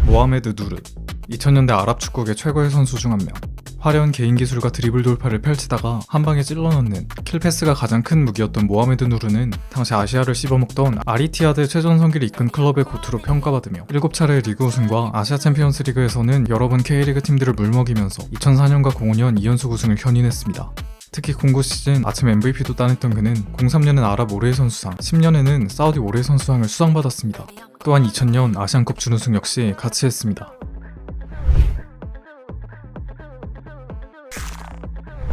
모하메드 누르, 2000년대 아랍 축구계 최고의 선수 중 한 명. 화려한 개인 기술과 드리블 돌파를 펼치다가 한 방에 찔러넣는 킬패스가 가장 큰 무기였던 모하메드 누르는 당시 아시아를 씹어먹던 아리티아드 최전성기를 이끈 클럽의 고투로 평가받으며 7차례의 리그 우승과 아시아 챔피언스 리그에서는 여러 번 K리그 팀들을 물먹이면서 2004년과 05년 2연속 우승을 견인했습니다. 특히 09 시즌 아침 MVP도 따냈던 그는 03년엔 아랍 올해의 선수상, 10년에는 사우디 올해의 선수상을 수상받았습니다. 또한 2000년 아시안컵 준우승 역시 같이 했습니다.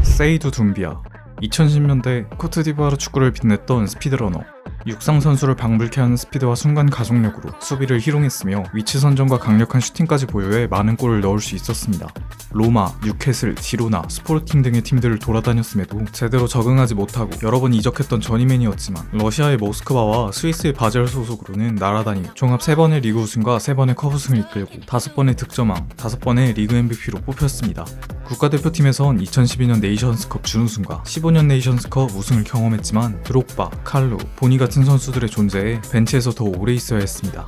세이두 둠비아, 2010년대 코트디부아르 축구를 빛냈던 스피드러너. 육상 선수를 방불케 하는 스피드와 순간 가속력으로 수비를 희롱했으며 위치 선정과 강력한 슈팅까지 보유해 많은 골을 넣을 수 있었습니다. 로마, 뉴캐슬, 지로나, 스포르팅 등의 팀들을 돌아다녔음에도 제대로 적응하지 못하고 여러 번 이적했던 저니맨이었지만 러시아의 모스크바와 스위스의 바젤 소속으로는 날아다니 종합 3번의 리그 우승과 3번의 컵 우승을 이끌고 5번의 득점왕, 5번의 리그 MVP로 뽑혔습니다. 국가대표팀에선 2012년 네이션스컵 준우승과 15년 네이션스컵 우승을 경험했지만 드록바, 칼루, 보니 같은 선수들의 존재에 벤치에서 더 오래 있어야 했습니다.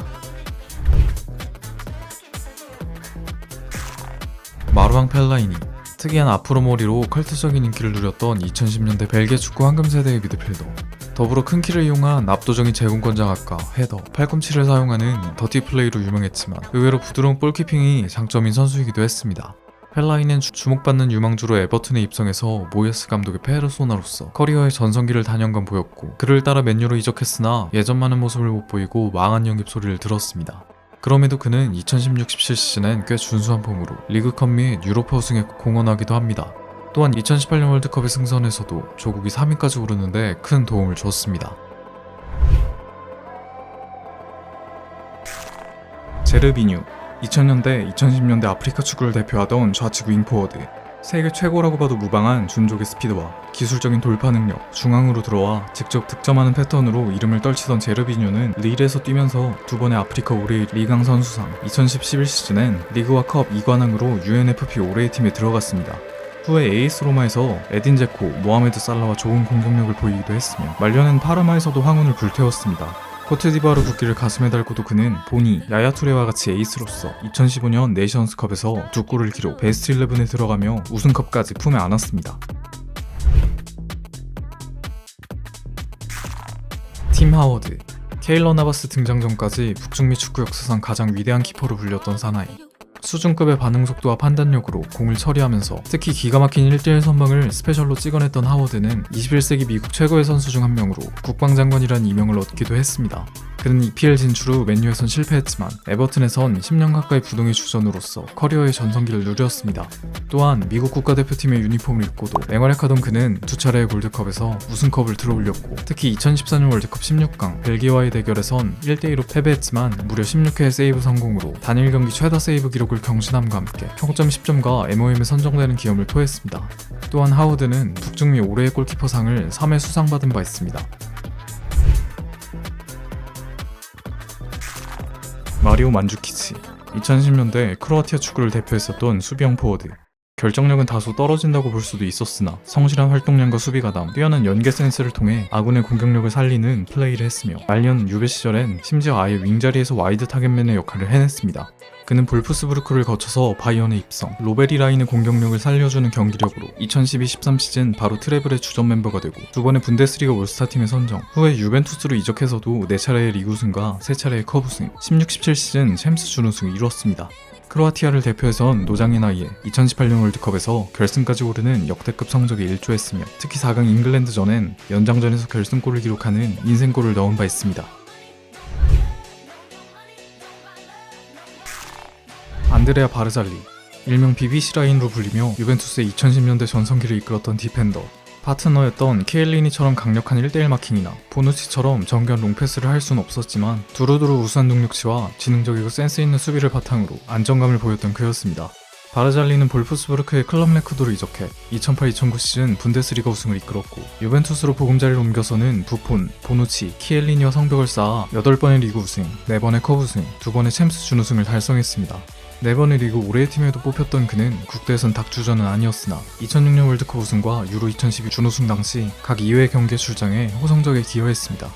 마루앙 펠라이니, 특이한 앞으로 머리로 컬트적인 인기를 누렸던 2010년대 벨기에 축구 황금세대의 미드필더. 더불어 큰 키를 이용한 압도적인 제공권 장악과 헤더, 팔꿈치를 사용하는 더티 플레이로 유명했지만 의외로 부드러운 볼키핑이 장점인 선수이기도 했습니다. 펠라이는 주목받는 유망주로 에버튼에 입성해서 모예스 감독의 페르소나로서 커리어의 전성기를 단연간 보였고 그를 따라 맨유로 이적했으나 예전만한 모습을 못 보이고 망한 영입 소리를 들었습니다. 그럼에도 그는 2016-17 시즌엔 꽤 준수한 폼으로 리그컵 및 유로파 우승에 공헌하기도 합니다. 또한 2018년 월드컵의 승선에서도 조국이 3위까지 오르는데 큰 도움을 줬습니다. 제르비뉴, 2000년대, 2010년대 아프리카 축구를 대표하던 좌측 윙포워드. 세계 최고라고 봐도 무방한 준족의 스피드와 기술적인 돌파 능력, 중앙으로 들어와 직접 득점하는 패턴으로 이름을 떨치던 제르비뉴는 릴에서 뛰면서 2번의 아프리카 올해의 리강 선수상, 2010-11 시즌엔 리그와 컵 2관왕으로 UNFP 올해의 팀에 들어갔습니다. 후에 에이스 로마에서 에딘 제코, 모하메드 살라와 좋은 공격력을 보이기도 했으며 말년엔 파르마에서도 황혼을 불태웠습니다. 코트디부아르 국기를 가슴에 달고도 그는 보니, 야야투레와 같이 에이스로서 2015년 네이션스컵에서 2골을 기록 베스트 11에 들어가며 우승컵까지 품에 안았습니다. 팀 하워드, 케일러 나바스 등장 전까지 북중미 축구 역사상 가장 위대한 키퍼로 불렸던 사나이. 수준급의 반응 속도와 판단력으로 공을 처리하면서 특히 기가 막힌 1대1 선방을 스페셜로 찍어냈던 하워드는 21세기 미국 최고의 선수 중 한 명으로 국방장관이라는 이명을 얻기도 했습니다. 그는 EPL 진출 후 맨유에선 실패했지만 에버튼에선 10년 가까이 부동의 주전으로서 커리어의 전성기를 누렸습니다. 또한 미국 국가대표팀의 유니폼을 입고도 맹활약하던 그는 2차례의 골드컵에서 우승컵을 들어올렸고 특히 2014년 월드컵 16강 벨기에와의 대결에선 1대2로 패배했지만 무려 16회의 세이브 성공으로 단일 경기 최다 세이브 기록을 경신함과 함께 평점 10점과 MOM에 선정되는 기염을 토했습니다. 또한 하워드는 북중미 올해의 골키퍼상을 3회 수상받은 바 있습니다. 마리오 만주키치, 2010년대 크로아티아 축구를 대표했었던 수비형 포워드. 결정력은 다소 떨어진다고 볼 수도 있었으나 성실한 활동량과 수비 가담, 뛰어난 연계 센스를 통해 아군의 공격력을 살리는 플레이를 했으며 말년 유베 시절엔 심지어 아예 윙자리에서 와이드 타겟맨의 역할을 해냈습니다. 그는 볼프스부르크를 거쳐서 바이언에 입성, 로베리 라인의 공격력을 살려주는 경기력으로 2012-13 시즌 바로 트래블의 주전 멤버가 되고 2번의 분데스리가 올스타팀에 선정, 후에 유벤투스로 이적해서도 4차례의 리그 우승과 3차례의 컵 우승, 16-17 시즌 챔스 준우승을 이뤘습니다. 크로아티아를 대표해선 노장의 나이에 2018년 월드컵에서 결승까지 오르는 역대급 성적에 일조했으며 특히 4강 잉글랜드전엔 연장전에서 결승골을 기록하는 인생골을 넣은 바 있습니다. 안드레아 바르잘리, 일명 BBC 라인으로 불리며 유벤투스의 2010년대 전성기를 이끌었던 디펜더. 파트너였던 키엘리니처럼 강력한 1대1 마킹이나 보누치처럼 정교한 롱패스를 할 수는 없었지만 두루두루 우수한 능력치와 지능적이고 센스 있는 수비를 바탕으로 안정감을 보였던 그였습니다. 바르잘리는 볼프스부르크의 클럽 레크도로 이적해 2008-2009 시즌 분데스리가 우승을 이끌었고 유벤투스로 보금자리를 옮겨서는 부폰, 보누치, 키엘리니와 성벽을 쌓아 8번의 리그 우승, 4번의 컵 우승, 2번의 챔스 준우승을 달성했습니다. 4번의 리그 올해의 팀에도 뽑혔던 그는 국대에선 닥주전은 아니었으나 2006년 월드컵 우승과 유로 2012 준우승 당시 각 2회 경기에 출장해 호성적에 기여했습니다.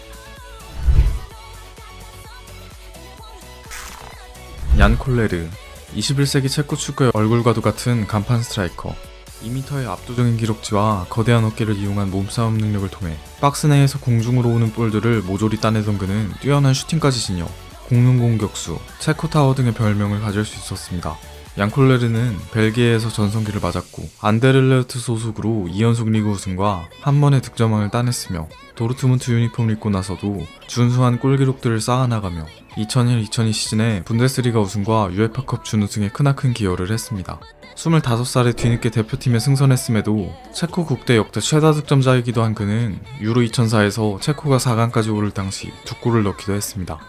얀 콜레르, 21세기 체코 축구의 얼굴과도 같은 간판 스트라이커. 2m의 압도적인 기록지와 거대한 어깨를 이용한 몸싸움 능력을 통해 박스 내에서 공중으로 오는 볼들을 모조리 따내던 그는 뛰어난 슈팅까지 지녀 공룡 공격수, 체코 타워 등의 별명을 가질 수 있었습니다. 양콜레르는 벨기에에서 전성기를 맞았고 안데르레흐트 소속으로 2연속 리그 우승과 한 번의 득점왕을 따냈으며 도르트문트 유니폼을 입고 나서도 준수한 골 기록들을 쌓아나가며 2001-2002 시즌에 분데스리가 우승과 유에파컵 준우승에 크나큰 기여를 했습니다. 25살에 뒤늦게 대표팀에 승선했음에도 체코 국대 역대 최다 득점자이기도 한 그는 유로 2004에서 체코가 4강까지 오를 당시 2골을 넣기도 했습니다.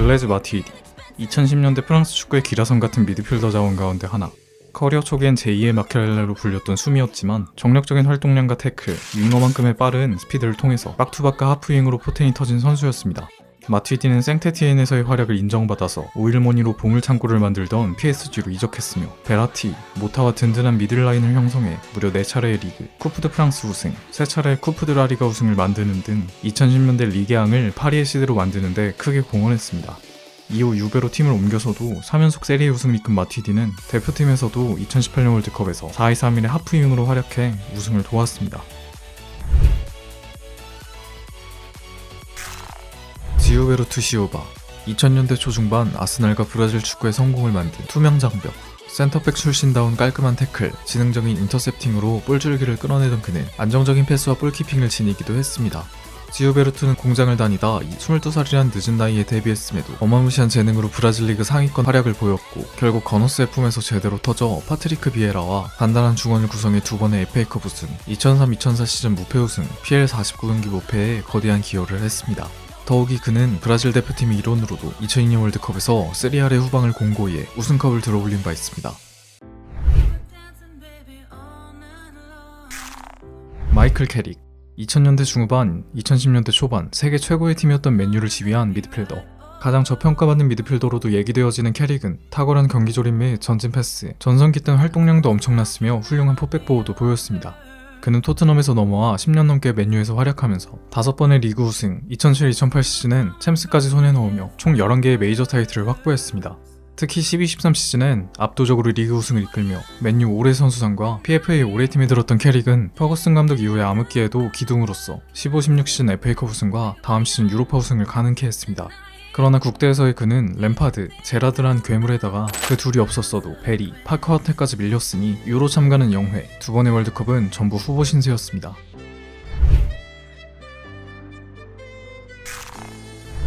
블레즈 마티이디, 2010년대 프랑스 축구의 기라성 같은 미드필더 자원 가운데 하나. 커리어 초기엔 제2의 마켈렐레로 불렸던 숨이었지만 정력적인 활동량과 태클, 윙어만큼의 빠른 스피드를 통해서 백투백과 하프윙으로 포텐이 터진 선수였습니다. 마티디는 생테티엔에서의 활약을 인정받아서 오일모니로 보물창고를 만들던 PSG로 이적했으며 베라티, 모타와 든든한 미들라인을 형성해 무려 4차례의 리그, 쿠프 드 프랑스 우승, 3차례의 쿠프 드 라리가 우승을 만드는 등 2010년대 리게앙을 파리의 시대로 만드는 데 크게 공헌했습니다. 이후 유베로 팀을 옮겨서도 3연속 세리에 우승을 이끈 마티디는 대표팀에서도 2018년 월드컵에서 4-2-3-1의 하프윙으로 활약해 우승을 도왔습니다. 지우베르투 시오바, 2000년대 초중반 아스날과 브라질 축구의 성공을 만든 투명 장벽, 센터백 출신다운 깔끔한 태클, 지능적인 인터셉팅으로 볼줄기를 끌어내던 그는 안정적인 패스와 볼키핑을 지니기도 했습니다. 지우베르투는 공장을 다니다 22살이란 늦은 나이에 데뷔했음에도 어마무시한 재능으로 브라질 리그 상위권 활약을 보였고 결국 거너스의 품에서 제대로 터져 파트리크 비에라와 단단한 중원을 구성해 2번의 FA컵 우승, 2003-2004 시즌 무패 우승, PL 49경기 무패에 거대한 기여를 했습니다. 더욱이 그는 브라질 대표팀의 일원으로도 2002년 월드컵에서 세리아의 후방을 공고히 해 우승컵을 들어올린 바 있습니다. 마이클 캐릭, 2000년대 중후반, 2010년대 초반 세계 최고의 팀이었던 맨유를 지휘한 미드필더. 가장 저평가받는 미드필더로도 얘기되어지는 캐릭은 탁월한 경기조림 및 전진 패스, 전성기 땐 활동량도 엄청났으며 훌륭한 포백 보호도 보였습니다. 그는 토트넘에서 넘어와 10년 넘게 맨유에서 활약하면서 5번의 리그 우승, 2007-2008 시즌엔 챔스까지 손에 넣으며 총 11개의 메이저 타이틀을 확보했습니다. 특히 12-13 시즌엔 압도적으로 리그 우승을 이끌며 맨유 올해 선수상과 PFA 올해 팀에 들었던 캐릭은 퍼거슨 감독 이후의 암흑기에도 기둥으로서 15-16 시즌 FA컵 우승과 다음 시즌 유로파 우승을 가능케 했습니다. 그러나 국대에서의 그는 램파드, 제라드란 괴물에다가 그 둘이 없었어도 베리, 파커하테까지 밀렸으니 유로 참가는 0회, 2번의 월드컵은 전부 후보 신세였습니다.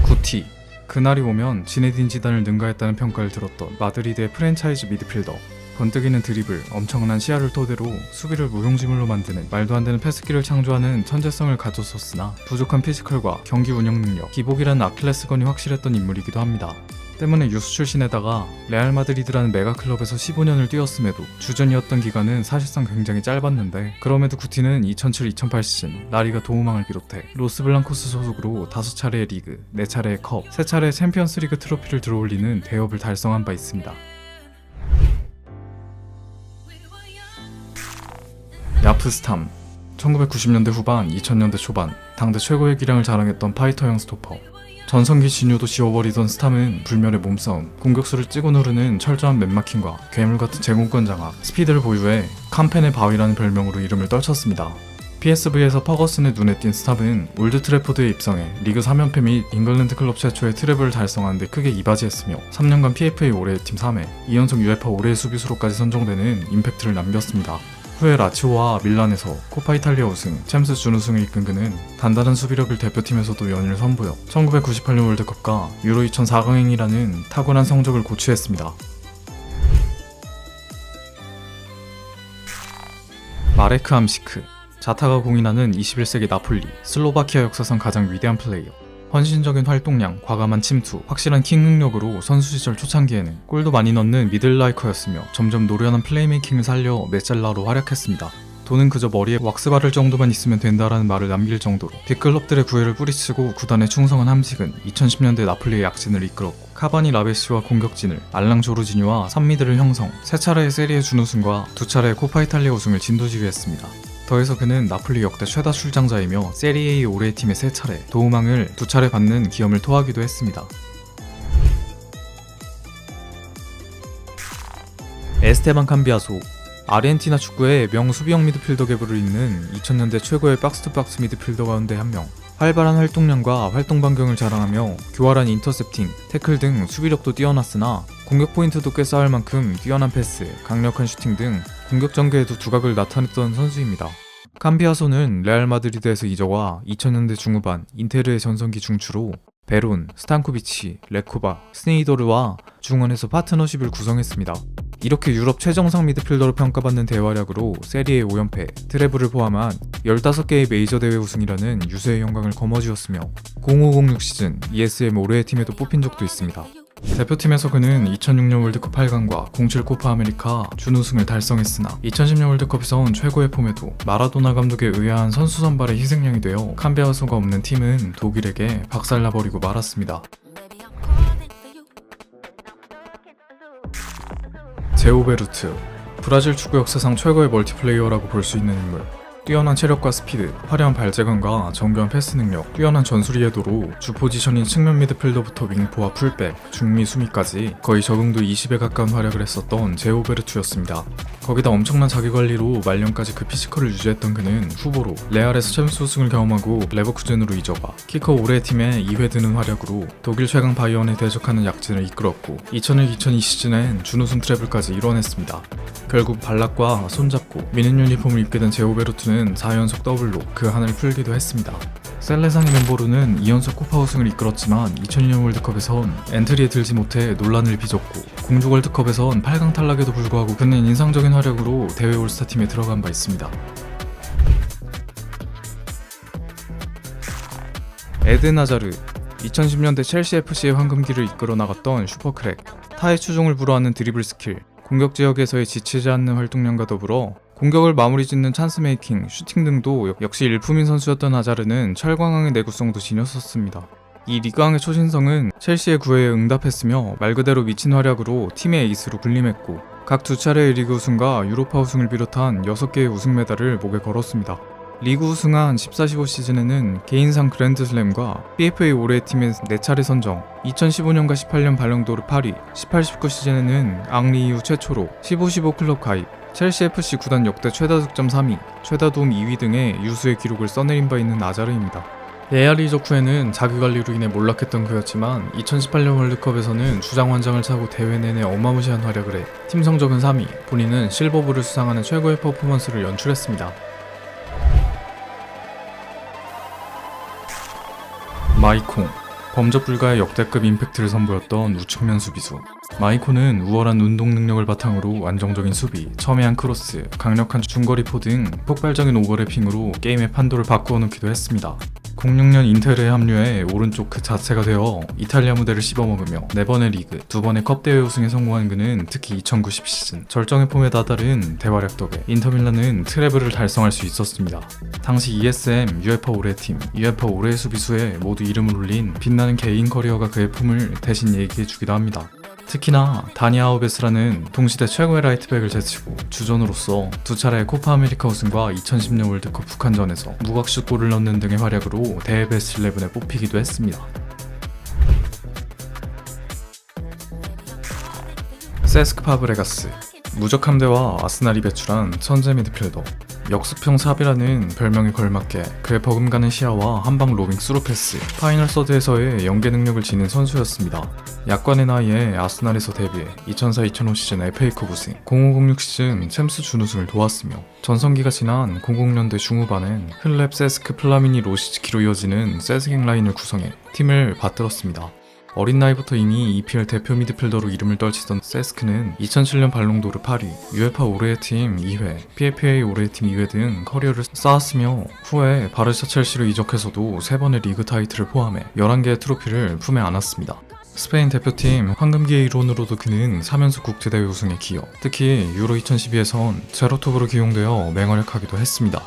구티, 그날이 오면 지네딘 지단을 능가했다는 평가를 들었던 마드리드의 프랜차이즈 미드필더. 번뜩이는 드리블, 엄청난 시야를 토대로 수비를 무용지물로 만드는 말도 안 되는 패스기를 창조하는 천재성을 가졌었으나 부족한 피지컬과 경기 운영 능력, 기복이라는 아킬레스건이 확실했던 인물이기도 합니다. 때문에 유스 출신에다가 레알 마드리드라는 메가클럽에서 15년을 뛰었음에도 주전이었던 기간은 사실상 굉장히 짧았는데 그럼에도 구티는 2007-2008 시즌 라리가 도우망을 비롯해 로스블랑코스 소속으로 5차례의 리그, 4차례의 컵, 3차례의 챔피언스 리그 트로피를 들어올리는 대업을 달성한 바 있습니다. 야프스탐, 1990년대 후반, 2000년대 초반 당대 최고의 기량을 자랑했던 파이터형 스토퍼. 전성기 진유도 지워버리던 스탐은 불멸의 몸싸움, 공격수를 찍어 누르는 철저한 맨마킹과 괴물같은 제공권 장악, 스피드를 보유해 캄펜의 바위라는 별명으로 이름을 떨쳤습니다. PSV에서 퍼거슨의 눈에 띈 스탐은 올드 트래포드에 입성해 리그 3연패 및 잉글랜드 클럽 최초의 트래블을 달성하는 데 크게 이바지했으며 3년간 PFA 올해의 팀 3회, 2연속 UEFA 올해의 수비수로까지 선정되는 임팩트를 남겼습니다. 후에 라치오와 밀란에서 코파 이탈리아 우승, 챔스 준우승을 이끈 그는 단단한 수비력을 대표팀에서도 연일 선보여 1998년 월드컵과 유로 2004강행이라는 탁월한 성적을 고취했습니다. 마레크 함시크, 자타가 공인하는 21세기 나폴리, 슬로바키아 역사상 가장 위대한 플레이어. 헌신적인 활동량, 과감한 침투, 확실한 킥 능력으로 선수 시절 초창기에는 골도 많이 넣는 미들라이커였으며 점점 노련한 플레이메이킹을 살려 메잘라로 활약했습니다. 돈은 그저 머리에 왁스 바를 정도만 있으면 된다라는 말을 남길 정도로 빅클럽들의 구애를 뿌리치고 구단에 충성한 함식은 2010년대 나폴리의 약진을 이끌었고 카바니 라베시와 공격진을 알랑 조르지뉴와 산미드를 형성, 3차례의 세리에 준우승과 2차례의 코파 이탈리아 우승을 진두지휘했습니다. 더해서 그는 나폴리 역대 최다 출장자이며 세리에의 올해의 팀에 3차례, 도움왕을 2차례 받는 기염을 토하기도 했습니다. 에스테반 캄비아소, 아르헨티나 축구의 명수비형 미드필더계 부를 잇는 2000년대 최고의 박스투박스 미드필더 가운데 한 명. 활발한 활동량과 활동 반경을 자랑하며 교활한 인터셉팅, 태클 등 수비력도 뛰어났으나 공격 포인트도 꽤 쌓을 만큼 뛰어난 패스, 강력한 슈팅 등 공격 전개에도 두각을 나타냈던 선수입니다. 캄비아소는 레알 마드리드에서 이적와 2000년대 중후반 인테르의 전성기 중추로 베론, 스탄코비치, 레코바, 스네이더르와 중원에서 파트너십을 구성했습니다. 이렇게 유럽 최정상 미드필더로 평가받는 대활약으로 세리에 5연패, 트래블을 포함한 15개의 메이저 대회 우승이라는 유수의 영광을 거머쥐었으며 0506 시즌 ESM 올해의 팀에도 뽑힌 적도 있습니다. 대표팀에서 그는 2006년 월드컵 8강과 07 코파 아메리카 준우승을 달성했으나 2010년 월드컵에선 최고의 폼에도 마라도나 감독의 의아한 선수 선발의 희생양이 되어 캄비아소가 없는 팀은 독일에게 박살나버리고 말았습니다. 제오베르트, 브라질 축구 역사상 최고의 멀티플레이어라고 볼 수 있는 인물. 뛰어난 체력과 스피드, 화려한 발재간과 정교한 패스 능력, 뛰어난 전술 이해도로 주 포지션인 측면 미드필더부터 윙포와 풀백, 중미, 수미까지 거의 적응도 20에 가까운 활약을 했었던 제오베르투였습니다. 거기다 엄청난 자기관리로 말년까지 그 피지컬을 유지했던 그는 후보로 레알에서 챔스 우승을 경험하고 레버쿠젠으로 이적와 키커 올해 팀에 2회 드는 활약으로 독일 최강 바이언에 대적하는 약진을 이끌었고 2001-2002 시즌엔 준우승 트래블까지 이뤄냈습니다. 결국 발락과 손잡고 미는 유니폼을 입게 된 제오베르투는 4연속 더블로 그 한을 풀기도 했습니다. 셀레상의 멤버로는 2연속 코파 우승을 이끌었지만 2002년 월드컵에선 엔트리에 들지 못해 논란을 빚었고 공주 월드컵에선 8강 탈락에도 불구하고 그는 인상적인 활약으로 대회 올스타팀에 들어간 바 있습니다. 에덴 하자르, 2010년대 첼시 FC의 황금기를 이끌어 나갔던 슈퍼크랙, 타의 추종을 불허하는 드리블 스킬, 공격 지역에서의 지치지 않는 활동량과 더불어 공격을 마무리 짓는 찬스 메이킹, 슈팅 등도 역시 일품인 선수였던 하자르는 철광왕의 내구성도 지녔었습니다. 이 리그왕의 초신성은 첼시의 구애에 응답했으며 말 그대로 미친 활약으로 팀의 에이스로 군림했고 각 2차례의 리그 우승과 유로파 우승을 비롯한 6개의 우승 메달을 목에 걸었습니다. 리그 우승한 14-15 시즌에는 개인상 그랜드슬램과 PFA 올해의 팀의 4차례 선정, 2015년과 18년 발롱도르 8위, 18-19 시즌에는 앙리 이후 최초로 15-15 클럽 가입, 첼시 FC 구단 역대 최다 득점 3위, 최다 도움 2위 등의 유수의 기록을 써내린 바 있는 아자르입니다. 레알 이적 후에는 자기관리로 인해 몰락했던 그였지만 2018년 월드컵에서는 주장 완장을 차고 대회 내내 어마무시한 활약을 해 팀 성적은 3위, 본인은 실버볼을 수상하는 최고의 퍼포먼스를 연출했습니다. 마이콩, 범접 불가의 역대급 임팩트를 선보였던 우측면 수비수. 마이코는 우월한 운동 능력을 바탕으로 안정적인 수비, 첨예한 크로스, 강력한 중거리포 등 폭발적인 오버래핑으로 게임의 판도를 바꾸어 놓기도 했습니다. 06년 인테르에 합류해 오른쪽 그 자체가 되어 이탈리아 무대를 씹어먹으며 4번의 리그, 2번의 컵 대회 우승에 성공한 그는 특히 2009-10 시즌 절정의 폼에 다다른 대활약 덕에 인터밀란은 트래블을 달성할 수 있었습니다. 당시 ESM, UEFA 올해의 팀, UEFA 올해의 수비수에 모두 이름을 올린 빛나는 개인 커리어가 그의 폼을 대신 얘기해주기도 합니다. 특히나 다니 아우베스라는 동시대 최고의 라이트백을 제치고 주전으로서 2차례의 코파 아메리카 우승과 2010년 월드컵 북한전에서 무각슛 골을 넣는 등의 활약으로 대회 베스트 11에 뽑히기도 했습니다. 세스크 파브레가스, 무적 함대와 아스날이 배출한 천재 미드필더. 역수평 삽이라는 별명에 걸맞게 그의 버금가는 시야와 한방 로빙 스루 패스, 파이널 서드에서의 연계 능력을 지닌 선수였습니다. 약관의 나이에 아스날에서 데뷔해 2004-2005 시즌 FA컵 우승, 05-06 시즌 챔스 준우승을 도왔으며 전성기가 지난 00년대 중후반엔 흘렙, 세스크, 플라미니, 로시츠키로 이어지는 세스갱 라인을 구성해 팀을 받들었습니다. 어린 나이부터 이미 EPL 대표 미드필더로 이름을 떨치던 세스크는 2007년 발롱도르 8위, UEFA 올해의 팀 2회, PFA 올해의 팀 2회 등 커리어를 쌓았으며 후에 바르샤 첼시로 이적해서도 3번의 리그 타이틀을 포함해 11개의 트로피를 품에 안았습니다. 스페인 대표팀 황금기의 일원으로도 그는 3연속 국제대회 우승에 기여, 특히 유로 2012에선 제로톱으로 기용되어 맹활약하기도 했습니다.